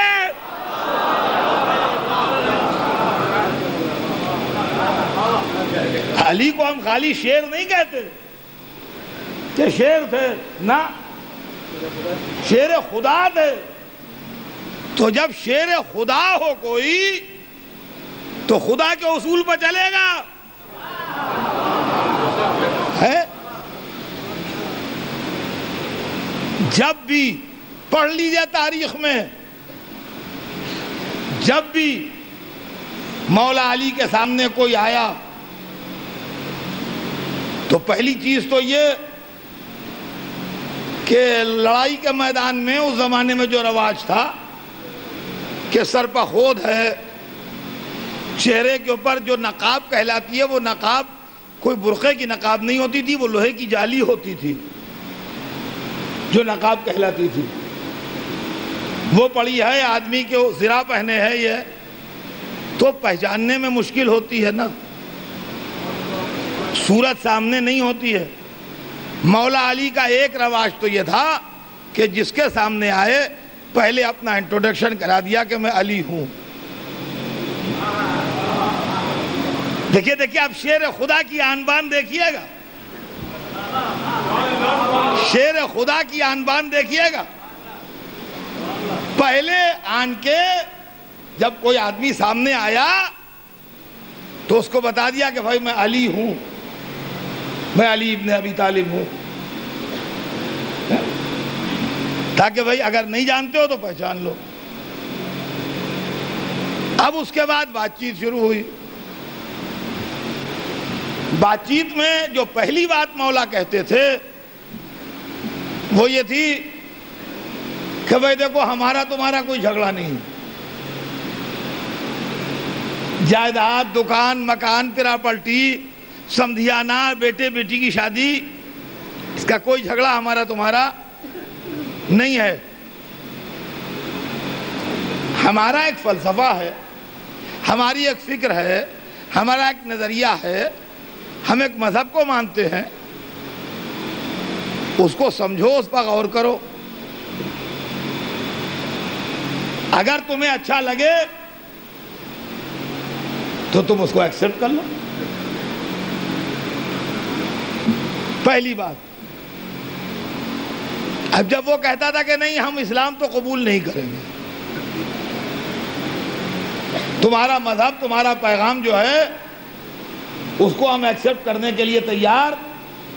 علی کو ہم خالی شیر نہیں کہتے کہ شیر تھے، نہ شیر خدا تھے. تو جب شیر خدا ہو کوئی تو خدا کے اصول پر چلے گا ہے. جب بھی پڑھ لیجئے تاریخ میں، جب بھی مولا علی کے سامنے کوئی آیا تو پہلی چیز تو یہ کہ لڑائی کے میدان میں اس زمانے میں جو رواج تھا کہ سر پہ خود ہے، چہرے کے اوپر جو نقاب کہلاتی ہے وہ نقاب کوئی برقعے کی نقاب نہیں ہوتی تھی، وہ لوہے کی جالی ہوتی تھی جو نقاب کہلاتی تھی. وہ پڑی ہے، آدمی کے زرہ پہنے ہے یہ تو پہچاننے میں مشکل ہوتی ہے نا، صورت سامنے نہیں ہوتی ہے. مولا علی کا ایک رواج تو یہ تھا کہ جس کے سامنے آئے پہلے اپنا انٹروڈکشن کرا دیا کہ میں علی ہوں. دیکھیے دیکھیے آپ شیر خدا کی آن بان دیکھیے گا، شیر خدا کی آن بان دیکھیے گا. پہلے آن کے جب کوئی آدمی سامنے آیا تو اس کو بتا دیا کہ بھائی میں علی ہوں، میں علی ابن ابی طالب ہوں، تاکہ بھائی اگر نہیں جانتے ہو تو پہچان لو. اب اس کے بعد بات چیت شروع ہوئی. بات چیت میں جو پہلی بات مولا کہتے تھے وہ یہ تھی کہ بھائی دیکھو ہمارا تمہارا کوئی جھگڑا نہیں، جائیداد، دکان، مکان، پراپرٹی، سمدھیانہ، بیٹے بیٹی کی شادی، اس کا کوئی جھگڑا ہمارا تمہارا نہیں ہے. ہمارا ایک فلسفہ ہے، ہماری ایک فکر ہے، ہمارا ایک نظریہ ہے، ہم ایک مذہب کو مانتے ہیں، اس کو سمجھو، اس پر غور کرو، اگر تمہیں اچھا لگے تو تم اس کو ایکسپٹ کر لو. پہلی بات. اب جب وہ کہتا تھا کہ نہیں ہم اسلام تو قبول نہیں کریں گے، تمہارا مذہب، تمہارا پیغام جو ہے اس کو ہم ایکسپٹ کرنے کے لیے تیار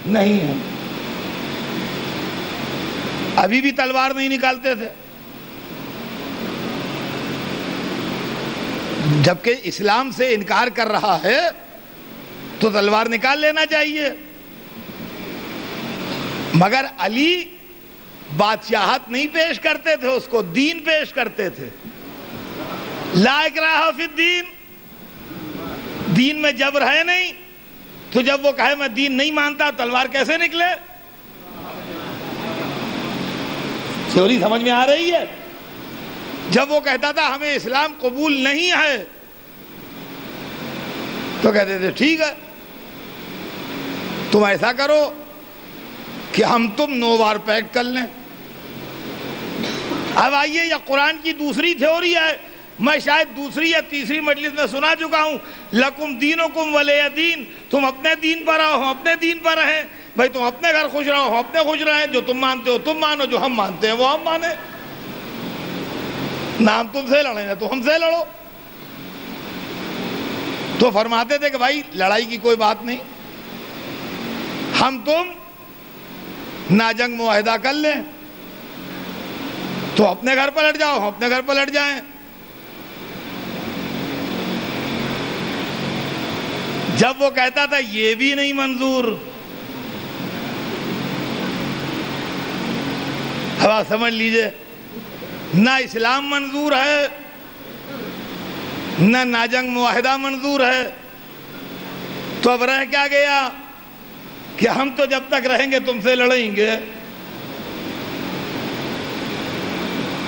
نہیں ہیں، ابھی بھی تلوار نہیں نکالتے تھے. جبکہ اسلام سے انکار کر رہا ہے تو تلوار نکال لینا چاہیے. مگر علی بادشاہت نہیں پیش کرتے تھے، اس کو دین پیش کرتے تھے. لا اکراہ فی الدین، دین میں جبر ہے نہیں. تو جب وہ کہے میں دین نہیں مانتا تلوار کیسے نکلے؟ تھیوری سمجھ میں آ رہی ہے؟ جب وہ کہتا تھا ہمیں اسلام قبول نہیں ہے تو کہتے تھے ٹھیک ہے تم ایسا کرو کہ ہم تم 9 بار پیکٹ کر لیں. اب آئیے یہ قرآن کی دوسری تھیوری ہے، میں شاید دوسری یا تیسری مجلس میں سنا چکا ہوں، لکم دینکم ولی دین، تم اپنے دین پر رہو، ہم اپنے دین پر رہیں. بھائی تم اپنے گھر خوش رہو، ہم اپنے خوش رہیں، جو تم مانتے ہو تم مانو، جو ہم مانتے ہیں وہ ہم مانیں. نہ ہم تم سے لڑیں گے تو ہم سے لڑو. تو فرماتے تھے کہ بھائی لڑائی کی کوئی بات نہیں، ہم تم ناجنگ معاہدہ کر لیں، تو اپنے گھر پلٹ جاؤ، ہم اپنے گھر پلٹ جائیں. جب وہ کہتا تھا یہ بھی نہیں منظور، اب آپ سمجھ لیجئے، نہ اسلام منظور ہے، نہ ناجنگ معاہدہ منظور ہے، تو اب رہ کیا گیا کہ ہم تو جب تک رہیں گے تم سے لڑیں گے.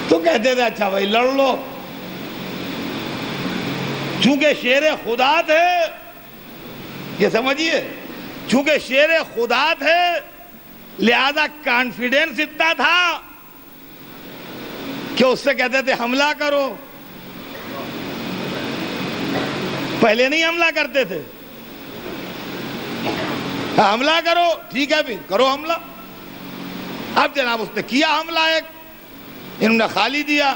تو کہتے تھے اچھا بھائی لڑ لو. چونکہ شیر خدا تھے، یہ سمجھیے، چونکہ شیر خدا تھے لہذا کانفیڈنس اتنا تھا کہ اس سے کہتے تھے حملہ کرو. پہلے نہیں حملہ کرتے تھے، حملہ کرو، ٹھیک ہے بھی کرو حملہ. اب اب جناب اس نے کیا حملہ ایک، انہوں نے خالی دیا،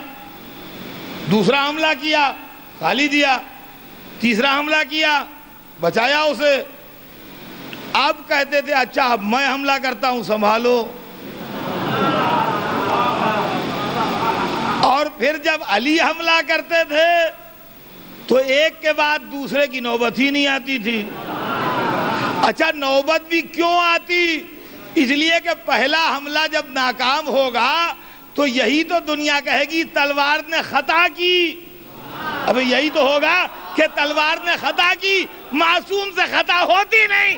دوسرا حملہ کیا خالی دیا، تیسرا حملہ کیا بچایا اسے، اب کہتے تھے اچھا اب میں حملہ کرتا ہوں سنبھالو، اور پھر جب علی حملہ کرتے تھے تو ایک کے بعد دوسرے کی نوبت ہی نہیں آتی تھی۔ اچھا نوبت بھی کیوں آتی؟ اس لیے کہ پہلا حملہ جب ناکام ہوگا تو یہی تو دنیا کہے گی تلوار نے خطا کی، اب یہی تو ہوگا کہ تلوار نے خطا کی، معصوم سے خطا ہوتی نہیں۔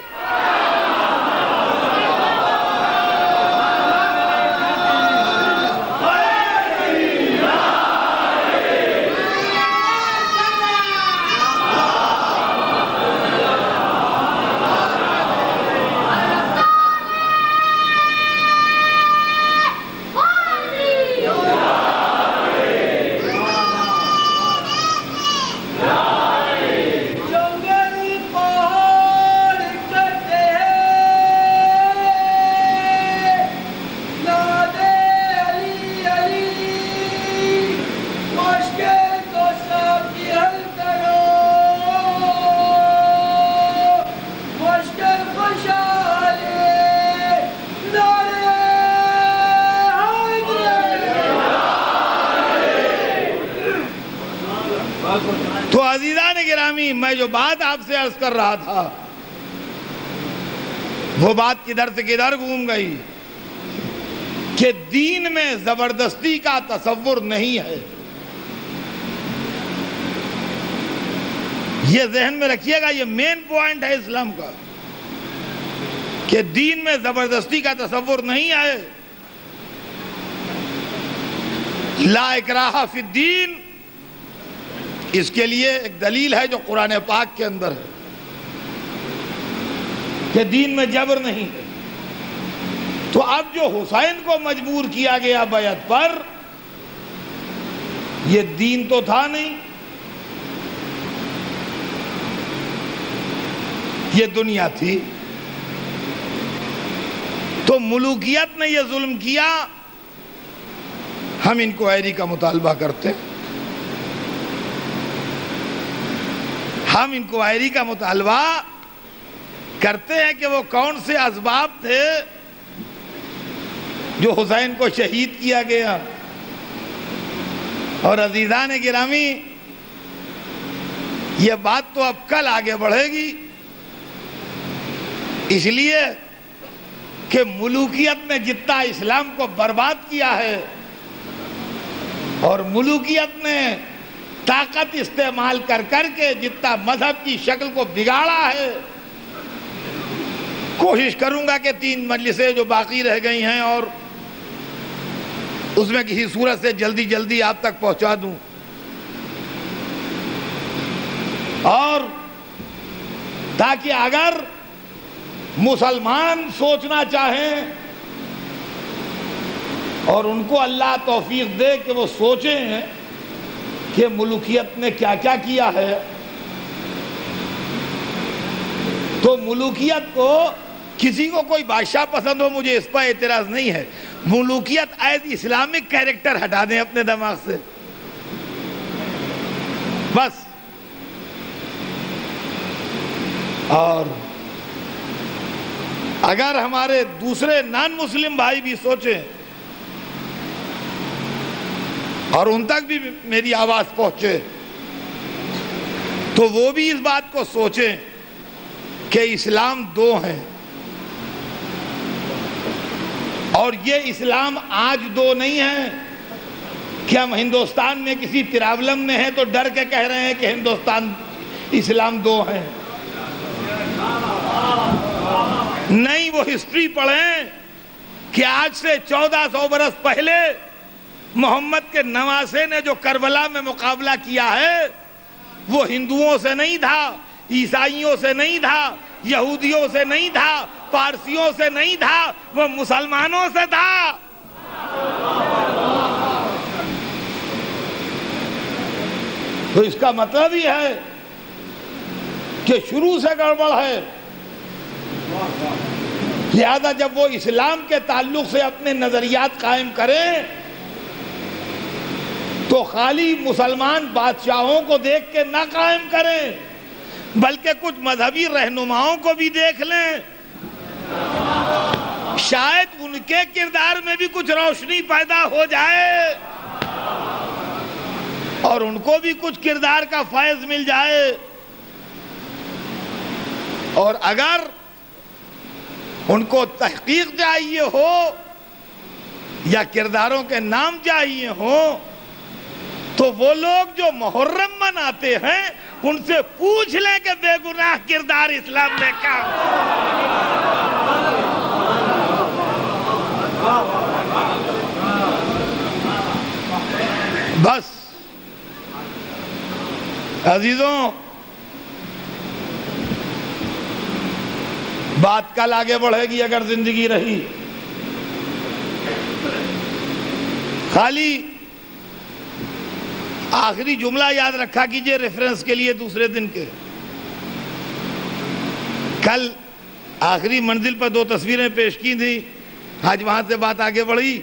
تو عزیزان گرامی، میں جو بات آپ سے عرض کر رہا تھا وہ بات کدھر سے کدھر گھوم گئی کہ دین میں زبردستی کا تصور نہیں ہے۔ یہ ذہن میں رکھیے گا، یہ مین پوائنٹ ہے اسلام کا کہ دین میں زبردستی کا تصور نہیں ہے۔ لا اکراہ فی الدین، اس کے لیے ایک دلیل ہے جو قرآن پاک کے اندر ہے کہ دین میں جبر نہیں ہے۔ تو اب جو حسین کو مجبور کیا گیا بیعت پر، یہ دین تو تھا نہیں، یہ دنیا تھی۔ تو ملوکیت نے یہ ظلم کیا، ہم انکوائری کا مطالبہ کرتے، ہم انکوائری کا مطالبہ کرتے ہیں کہ وہ کون سے اسباب تھے جو حسین کو شہید کیا گیا۔ اور عزیزان گرامی، یہ بات تو اب کل آگے بڑھے گی، اس لیے کہ ملوکیت نے جتنا اسلام کو برباد کیا ہے اور ملوکیت نے طاقت استعمال کر کر کے جتنا مذہب کی شکل کو بگاڑا ہے، کوشش کروں گا کہ 3 مجلسیں جو باقی رہ گئی ہیں اور اس میں کسی صورت سے جلدی جلدی آپ تک پہنچا دوں، اور تاکہ اگر مسلمان سوچنا چاہیں اور ان کو اللہ توفیق دے کہ وہ سوچیں کہ ملوکیت نے کیا کیا کیا ہے، تو ملوکیت کو کسی کو کوئی بادشاہ پسند ہو، مجھے اس پر اعتراض نہیں ہے، ملوکیت ایز اسلامک کیریکٹر ہٹا دیں اپنے دماغ سے بس۔ اور اگر ہمارے دوسرے نان مسلم بھائی بھی سوچیں اور ان تک بھی میری آواز پہنچے تو وہ بھی اس بات کو سوچیں کہ اسلام 2 ہیں، اور یہ اسلام آج 2 نہیں ہے کہ ہم ہندوستان میں کسی پرابلم میں ہیں تو ڈر کے کہہ رہے ہیں کہ ہندوستان اسلام 2 ہیں۔ نہیں، وہ ہسٹری پڑھیں کہ آج سے 1400 برس پہلے محمد کے نواسے نے جو کربلا میں مقابلہ کیا ہے وہ ہندوؤں سے نہیں تھا، عیسائیوں سے نہیں تھا، یہودیوں سے نہیں تھا، پارسیوں سے نہیں تھا، وہ مسلمانوں سے تھا۔ تو اس کا مطلب ہی ہے کہ شروع سے گڑبڑ ہے۔ لہذا جب وہ اسلام کے تعلق سے اپنے نظریات قائم کریں تو خالی مسلمان بادشاہوں کو دیکھ کے نہ قائم کریں، بلکہ کچھ مذہبی رہنماؤں کو بھی دیکھ لیں، شاید ان کے کردار میں بھی کچھ روشنی پیدا ہو جائے اور ان کو بھی کچھ کردار کا فیض مل جائے۔ اور اگر ان کو تحقیق چاہیے ہو یا کرداروں کے نام چاہیے ہوں تو وہ لوگ جو محرم مناتے ہیں ان سے پوچھ لیں کہ بے گناہ کردار اسلام میں کیا بس عزیزوں، بات کل آگے بڑھے گی اگر زندگی رہی۔ خالی آخری جملہ یاد رکھا کیجئے ریفرنس کے لیے دوسرے دن کے۔ کل آخری منزل پر 2 تصویریں پیش کی تھی، آج وہاں سے بات آگے بڑھی۔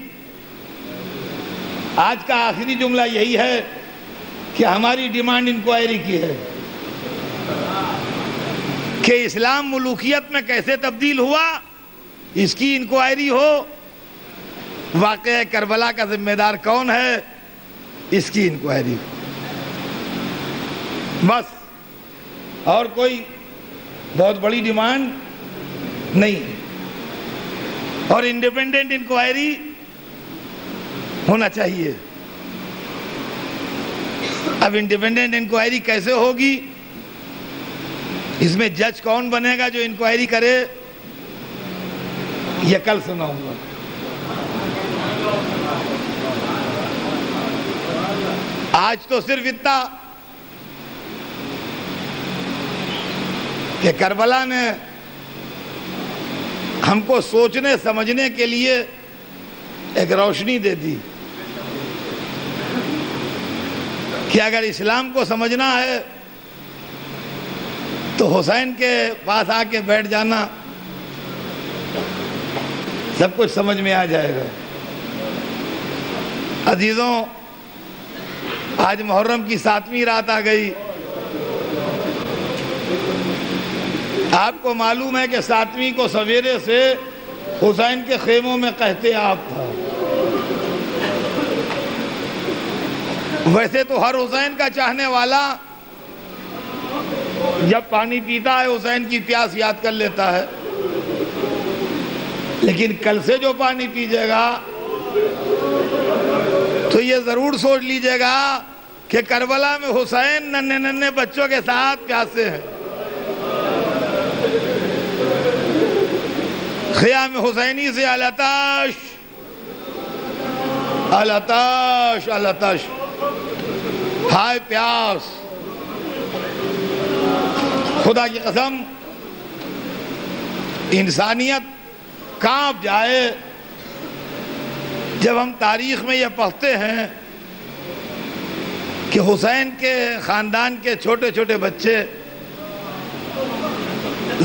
آج کا آخری جملہ یہی ہے کہ ہماری ڈیمانڈ انکوائری کی ہے کہ اسلام ملوکیت میں کیسے تبدیل ہوا، اس کی انکوائری ہو۔ واقعہ کربلا کا ذمہ دار کون ہے، اس کی انکوائری ہو۔ بس، اور کوئی بہت بڑی ڈیمانڈ نہیں۔ اور انڈیپینڈنٹ انکوائری ہونا چاہیے۔ اب انڈیپینڈنٹ انکوائری کیسے ہوگی، اس میں جج کون بنے گا جو انکوائری کرے، یہ کل سناؤں گا۔ آج تو صرف اتنا کہ کربلا نے ہم کو سوچنے سمجھنے کے لیے ایک روشنی دے دی کہ اگر اسلام کو سمجھنا ہے تو حسین کے پاس آ کے بیٹھ جانا، سب کچھ سمجھ میں آ جائے گا۔ عزیزوں، آج محرم کی 7ویں رات آ گئی۔ آپ کو معلوم ہے کہ 7ویں کو سویرے سے حسین کے خیموں میں قحط آب تھا۔ ویسے تو ہر حسین کا چاہنے والا جب پانی پیتا ہے حسین کی پیاس یاد کر لیتا ہے، لیکن کل سے جو پانی پیجیے گا تو یہ ضرور سوچ لیجئے گا کہ کربلا میں حسین ننھے ننھے بچوں کے ساتھ پیاسے ہیں۔ خیام حسینی سے العطش العطش العطش، ہائے پیاس۔ خدا کی قسم انسانیت کانپ جائے جب ہم تاریخ میں یہ پڑھتے ہیں کہ حسین کے خاندان کے چھوٹے چھوٹے بچے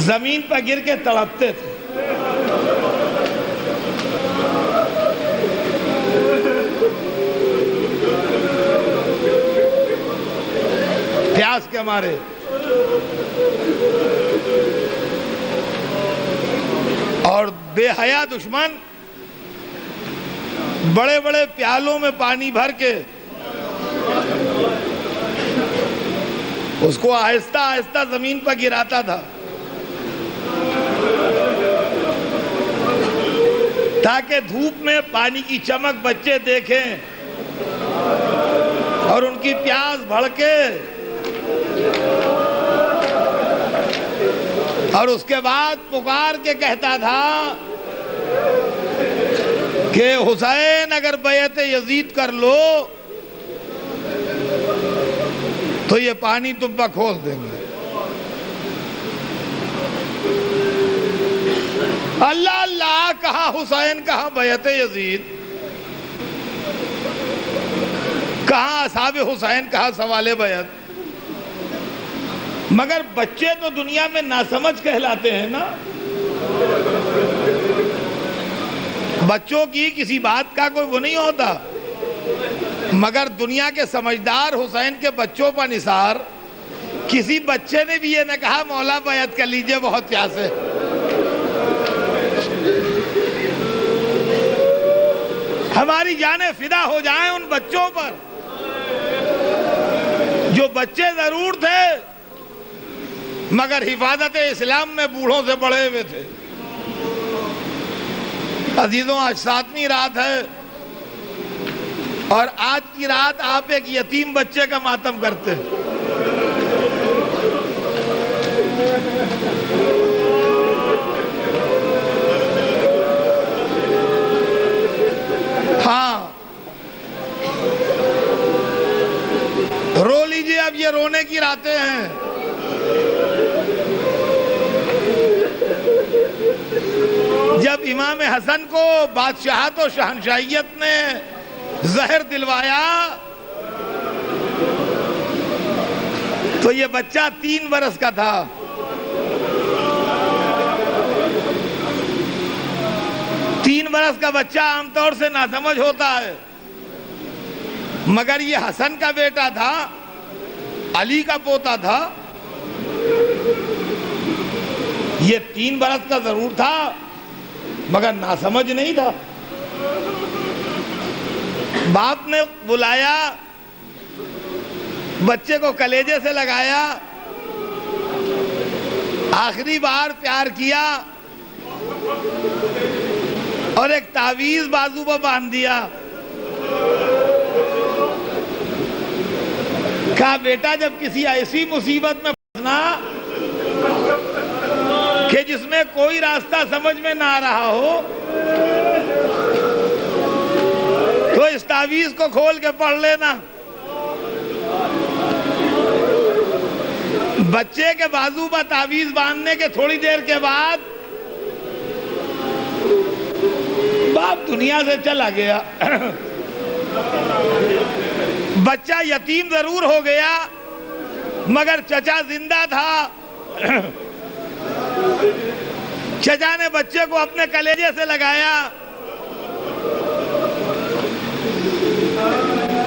زمین پر گر کے تڑپتے تھے۔ پیاس کے مارے۔ اور بے حیا دشمن بڑے بڑے پیالوں میں پانی بھر کے اس کو آہستہ آہستہ زمین پر گراتا تھا تاکہ دھوپ میں پانی کی چمک بچے دیکھیں اور ان کی پیاس بھڑکے، اور اس کے بعد پکار کے کہتا تھا کہ حسین اگر بیعت یزید کر لو تو یہ پانی تم پر کھول دیں گے۔ اللہ اللہ، کہاں حسین، کہاں بیعت یزید، کہاں اصحاب حسین، کہاں سوال بیعت۔ مگر بچے تو دنیا میں ناسمجھ کہلاتے ہیں نا۔ بچوں کی کسی بات کا کوئی وہ نہیں ہوتا، مگر دنیا کے سمجھدار حسین کے بچوں پر نثار کسی بچے نے بھی یہ نہ کہا مولا بیعت کر لیجئے بہت پیاس ہے۔ ہماری جانیں فدا ہو جائیں ان بچوں پر، جو بچے ضرور تھے مگر حفاظت اسلام میں بوڑھوں سے بڑھے ہوئے تھے۔ عزیزوں، آج 7ویں رات ہے اور آج کی رات آپ ایک یتیم بچے کا ماتم کرتے ہیں۔ ہاں، رو لیجئے، اب یہ رونے کی راتیں ہیں۔ جب امام حسن کو بادشاہت و شہنشاہیت نے زہر دلوایا تو یہ بچہ 3 برس کا تھا۔ تین برس کا بچہ عام طور سے ناسمجھ ہوتا ہے، مگر یہ حسن کا بیٹا تھا، علی کا پوتا تھا۔ یہ 3 برس کا ضرور تھا مگر ناسمجھ نہیں تھا۔ باپ نے بلایا، بچے کو کلیجے سے لگایا، آخری بار پیار کیا اور ایک تعویذ بازو پر باندھ دیا۔ کہا بیٹا جب کسی ایسی مصیبت میں پھنسنا کہ جس میں کوئی راستہ سمجھ میں نہ آ رہا ہو تو اس تعویذ کو کھول کے پڑھ لینا۔ بچے کے بازو پر تعویذ باندھنے کے تھوڑی دیر کے بعد باپ دنیا سے چلا گیا۔ بچہ یتیم ضرور ہو گیا مگر چچا زندہ تھا۔ چچا نے بچے کو اپنے کلیجے سے لگایا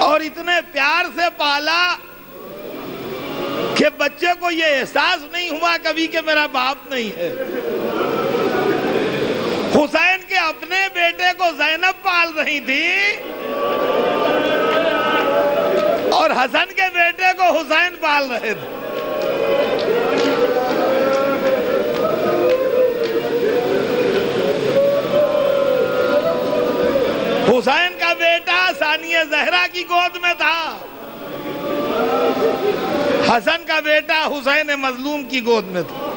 اور اتنے پیار سے پالا کہ بچے کو یہ احساس نہیں ہوا کبھی کہ میرا باپ نہیں ہے۔ حسین کے اپنے بیٹے کو زینب پال رہی تھی اور حسن کے بیٹے کو حسین پال رہے تھے۔ حسین کا بیٹا ثانیہ زہرا کی گود میں تھا، حسن کا بیٹا حسین مظلوم کی گود میں تھا۔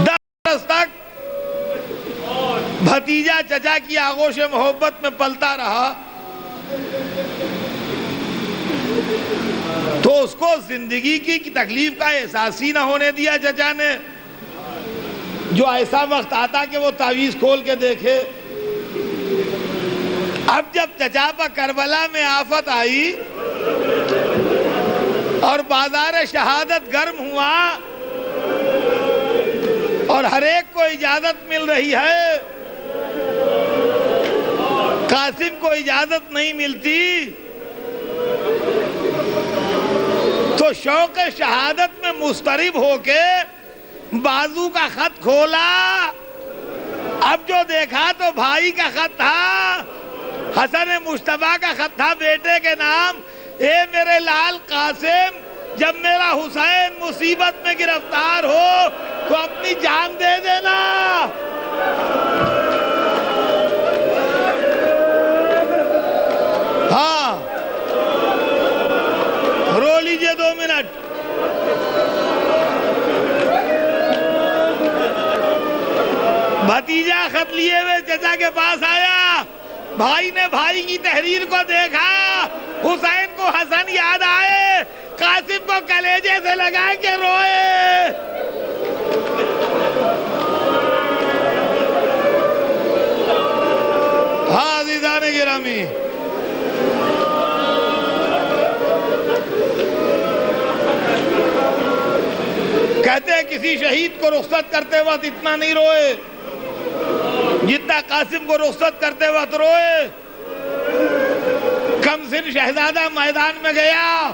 10 برس تک بھتیجا چچا کی آغوش محبت میں پلتا رہا تو اس کو زندگی کی تکلیف کا احساس ہی نہ ہونے دیا چچا نے۔ جو ایسا وقت آتا کہ وہ تعویذ کھول کے دیکھے۔ اب جب چچا پر کربلا میں آفت آئی اور بازار شہادت گرم ہوا اور ہر ایک کو اجازت مل رہی ہے، قاسم کو اجازت نہیں ملتی، تو شوق شہادت میں مضطرب ہو کے بازو کا خط کھولا۔ اب جو دیکھا تو بھائی کا خط تھا، حسن مصطفیٰ کا خط تھا بیٹے کے نام۔ اے میرے لال قاسم، جب میرا حسین مصیبت میں گرفتار ہو تو اپنی جان دے دینا۔ ہاں، رو لیجئے 2 منٹ۔ بھتیجا خط لیے ہوئے چچا کے پاس آیا، بھائی نے بھائی کی تحریر کو دیکھا، حسین کو حسن یاد آئے، قاسم کو کلیجے سے لگا کے روئے۔ ہاں عزیزان گرامی، کہتے ہیں کسی شہید کو رخصت کرتے وقت اتنا نہیں روئے جتنا قاسم کو رخصت کرتے وقت روئے، کم سن شہزادہ میدان میں گیا،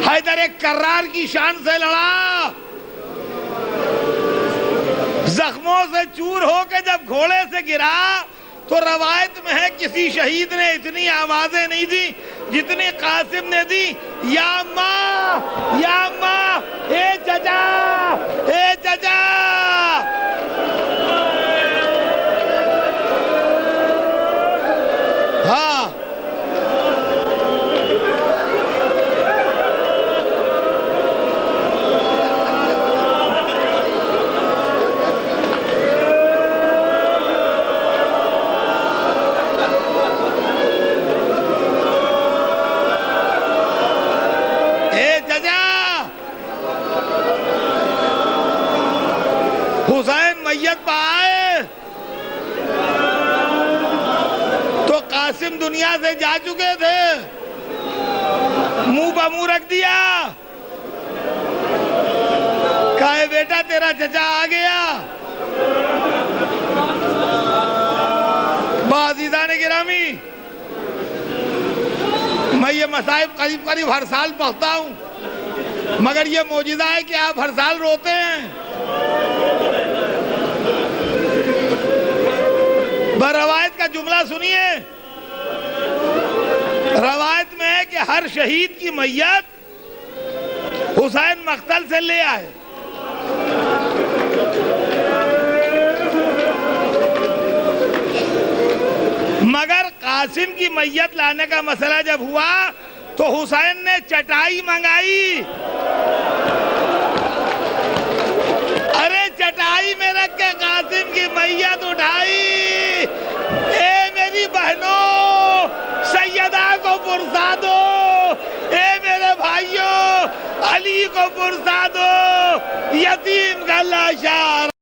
حیدر کرار کی شان سے لڑا، زخموں سے چور ہو کے جب گھوڑے سے گرا تو روایت میں ہے کسی شہید نے اتنی آوازیں نہیں دی جتنی قاسم نے دی، یا ماں یا ماں، اے چچا اے چچا۔ ہاں حسین میت پہ آئے تو قاسم دنیا سے جا چکے تھے، منہ پہ منہ رکھ دیا، کہا بیٹا تیرا چچا آ گیا۔ عزیزان گرامی، میں یہ مصائب قریب قریب ہر سال پڑھتا ہوں، مگر یہ معجزہ ہے کہ آپ ہر سال روتے ہیں۔ روایت کا جملہ سنیے، روایت میں ہے کہ ہر شہید کی میت حسین مقتل سے لے آئے، مگر قاسم کی میت لانے کا مسئلہ جب ہوا تو حسین نے چٹائی منگائی، ارے چٹائی میں رکھ کے قاسم کی میت اٹھائی۔ اے میری بہنوں، سیدہ کو پرسا دو، اے میرے بھائیوں، علی کو پرسا دو، یتیم کا لاشا